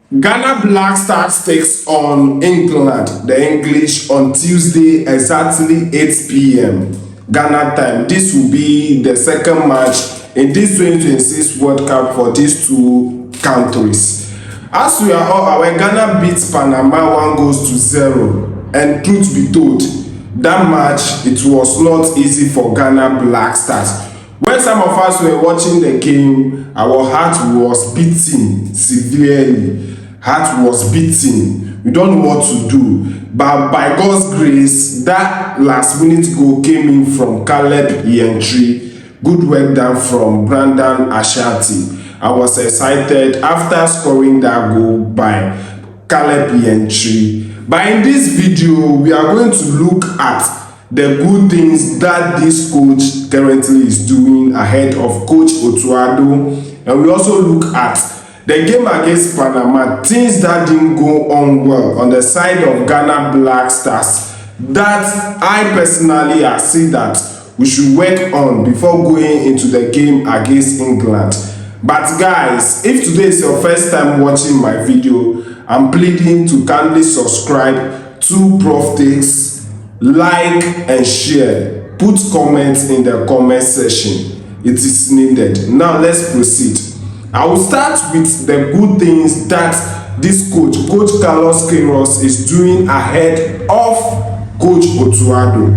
Ghana Black Stars takes on England, the English, on Tuesday exactly 8 p.m. Ghana time. This will be the second match in this 2026 World Cup for these two countries. As we are all aware, Ghana beats Panama 1-0, and truth be told, that match, it was not easy for Ghana Black Stars. When some of us were watching the game, our heart was beating severely. Heart was beating. We don't know what to do. But by God's grace, that last minute goal came in from Caleb Yirenkyi. Good work done from Brandon Ashanti. I was excited after scoring that goal by Caleb Yirenkyi. But in this video, we are going to look at the good things that this coach currently is doing ahead of Coach Otuado, and we also look at the game against Panama, things that didn't go on well on the side of Ghana Black Stars that I personally see that we should work on before going into the game against England. But guys, if today is your first time watching my video, I'm pleading to kindly subscribe to Prof Takes, like and share, put comments in the comment section. It is needed. Now let's proceed. I will start with the good things that this coach Carlos Queiroz, is doing ahead of Coach Otuado.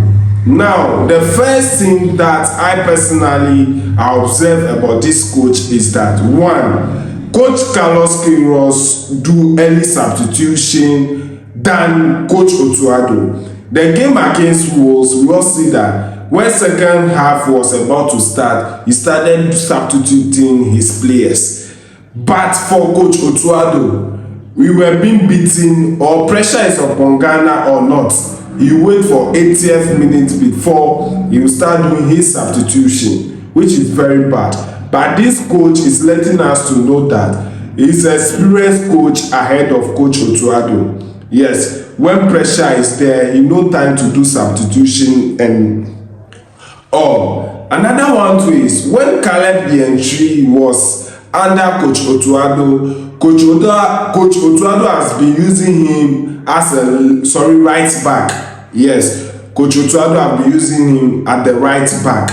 Now, the first thing that I personally observe about this coach is that one, Coach Carlos Queiroz do early substitution than Coach Otuado. The game against Wolves, we all see that when second half was about to start, he started substituting his players. But for Coach Otuado, we were being beaten, or pressure is upon Ghana or not. He wait for 80th minute before he will start doing his substitution, which is very bad. But this coach is letting us to know that he's an experienced coach ahead of Coach Otuado. Yes, when pressure is there, he no time to do substitution and all. Another one too is when Caleb Yirenkyi was under Coach Otuado, Coach Otuado has been using him as a right back. Yes, Coach Otuado has been using him at the right back.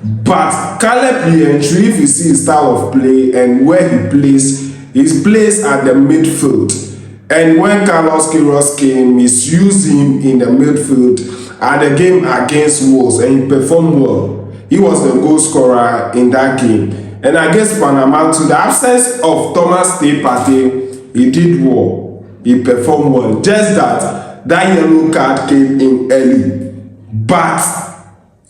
But Caleb Yirenkyi, if you see his style of play and where he plays, he plays at the midfield. And when Carlos Queiroz came, he used him in the midfield at the game against Wolves, and he performed well. He was the goal scorer in that game. And against Panama, to the absence of Thomas Partey, he did well. He performed well. Just that yellow card came in early. But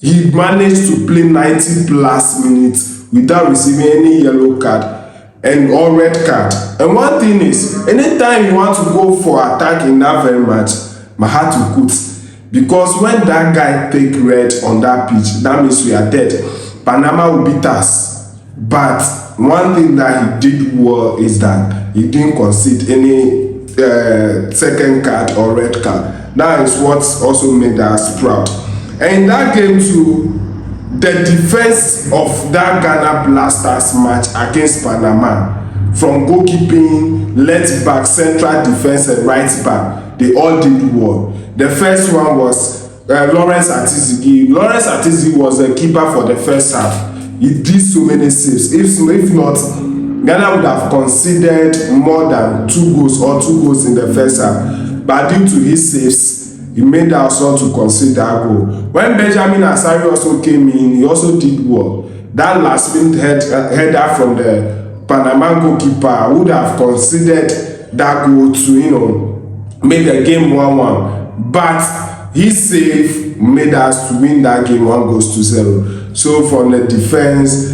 he managed to play 90 plus minutes without receiving any yellow card and or red card. And one thing is, anytime you want to go for attack in that very match, my heart will cut. Because when that guy take red on that pitch, that means we are dead. Panama will beat us. But one thing that he did well is that he didn't concede any second card or red card. That is what also made us proud. And in that game too, the defense of that Ghana Black Stars match against Panama, from goalkeeping, left back, central defense, and right back, they all did well. The first one was Lawrence Atizigi. Lawrence Atizigi was the keeper for the first half. He did so many saves. If not, Ghana would have conceded more than 2 goals in the first half. But due to his saves, he made us all to concede that goal. When Benjamin Asari also came in, he also did well. That last minute header from the Panama goalkeeper would have conceded that goal to, make the game 1-1. But his save made us to win that game 1-0. So from the defense,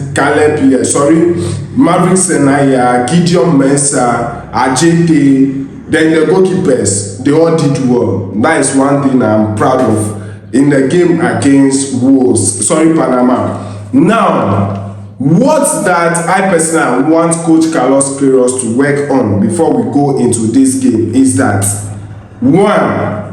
Maverick Senaya, Gideon Mensah, Ajete, then the goalkeepers, they all did well. That is one thing I'm proud of in the game against Panama. Now, what that I personally want Coach Carlos Queiroz to work on before we go into this game is that, one,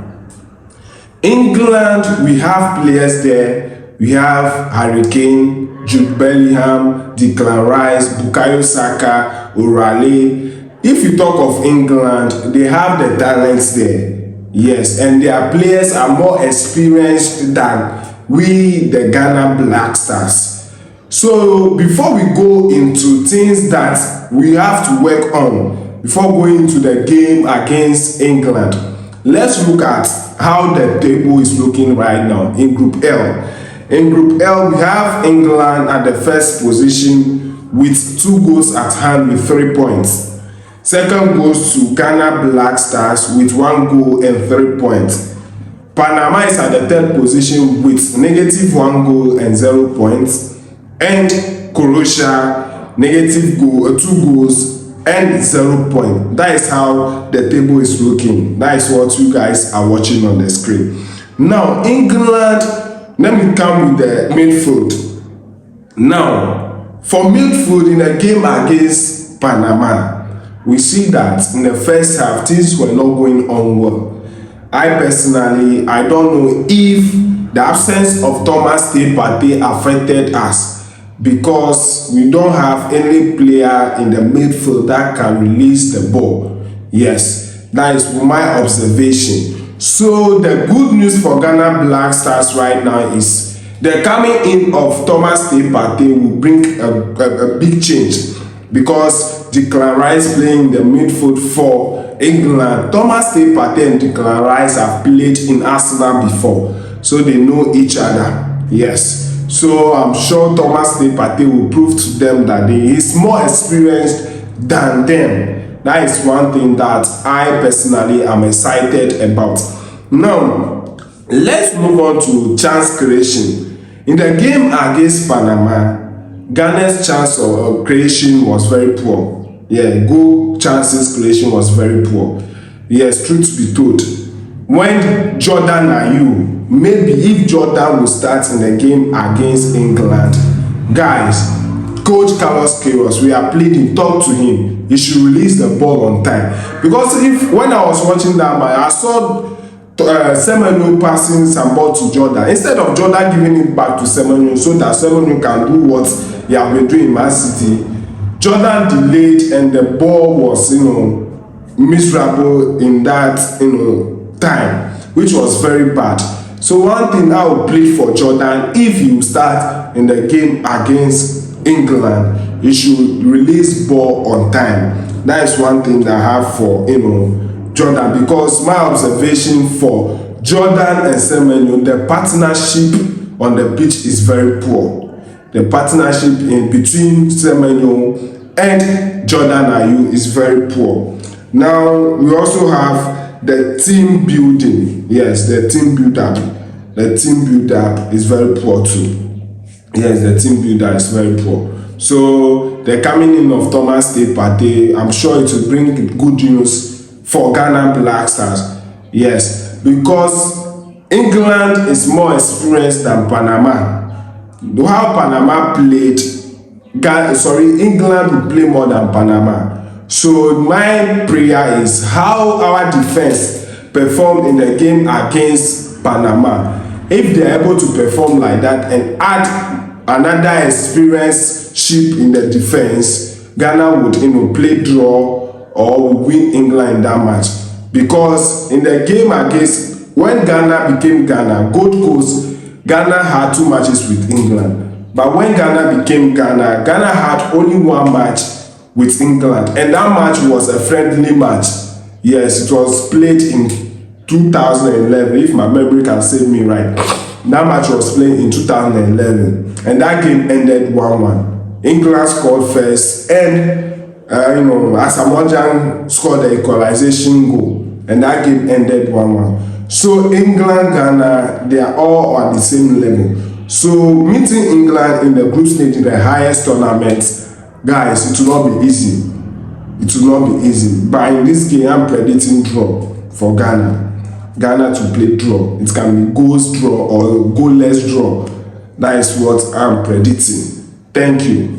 England, we have players there. We have Yirenkyi, Jude Bellingham, Declan Rice, Bukayo Saka, Orale. if you talk of England, they have the talents there. Yes, and their players are more experienced than we, the Ghana Black Stars. So before we go into things that we have to work on, before going into the game against England, let's look at how the table is looking right now in Group L. In Group L, we have England at the first position with 2 goals at hand with 3 points. Second goes to Ghana Black Stars with 1 goal and 3 points. Panama is at the third position with -1 goal and 0 points. And Croatia, -2 goals and 0 points. That is how the table is looking. That is what you guys are watching on the screen. Now, England, let me come with the midfield. Now, for midfield in a game against Panama, we see that in the first half, things were not going on well. I personally, I don't know if the absence of Thomas Partey affected us, because we don't have any player in the midfield that can release the ball. Yes, that is my observation. So the good news for Ghana Black Stars right now is the coming in of Thomas Partey will bring a big change, because Declan Rice playing in the midfield for England. Thomas Partey and Declan Rice have played in Arsenal before, so they know each other. Yes. So I'm sure Thomas Partey will prove to them that he is more experienced than them. That is one thing that I personally am excited about. Now, let's move on to chance creation. In the game against Panama, Ghana's chance of creation was very poor. Yeah, goal chances creation was very poor. Yes, truth be told. When Jordan Ayew, maybe if Jordan will start in the game against England, guys, Coach Carlos Queiroz, we are pleading, talk to him. He should release the ball on time. Because when I was watching that match, I saw Semenyo passing some ball to Jordan. Instead of Jordan giving it back to Semenyo so that Semenyo can do what he has been doing in Man City, Jordan delayed and the ball was, miserable in that, time, which was very bad. So one thing I would plead for Jordan, if you start in the game against England, you should release ball on time. That is one thing that I have for Jordan, because my observation for Jordan and Semenyo, the partnership on the pitch is very poor. The partnership in between Semenyo and Jordan Ayew is very poor. Now we also have the team building. Yes, the team build-up. The team build-up is very poor too. Yes, the team build-up is very poor. So the coming in of Thomas Partey, I'm sure it will bring good news for Ghana Black Stars. Yes, because England is more experienced than Panama. How Panama played, England will play more than Panama. So my prayer is how our defense performed in the game against Panama. If they are able to perform like that and add another experienced ship in the defense, Ghana would play draw or win England in that match. Because in the game against, when Ghana became Ghana, Gold Coast, Ghana had 2 matches with England. But when Ghana became Ghana, Ghana had only 1 match with England, and that match was a friendly match. Yes, it was played in 2011, if my memory can save me right. That match was played in 2011, and that game ended 1-1. England scored first, and Asamoah scored the equalization goal, and that game ended 1-1. So England, Ghana, they are all at the same level. So meeting England in the group stage in the highest tournament, guys, it will not be easy. It will not be easy. But in this game, I'm predicting draw for Ghana. Ghana to play draw. It can be goals draw or goalless draw. That is what I'm predicting. Thank you.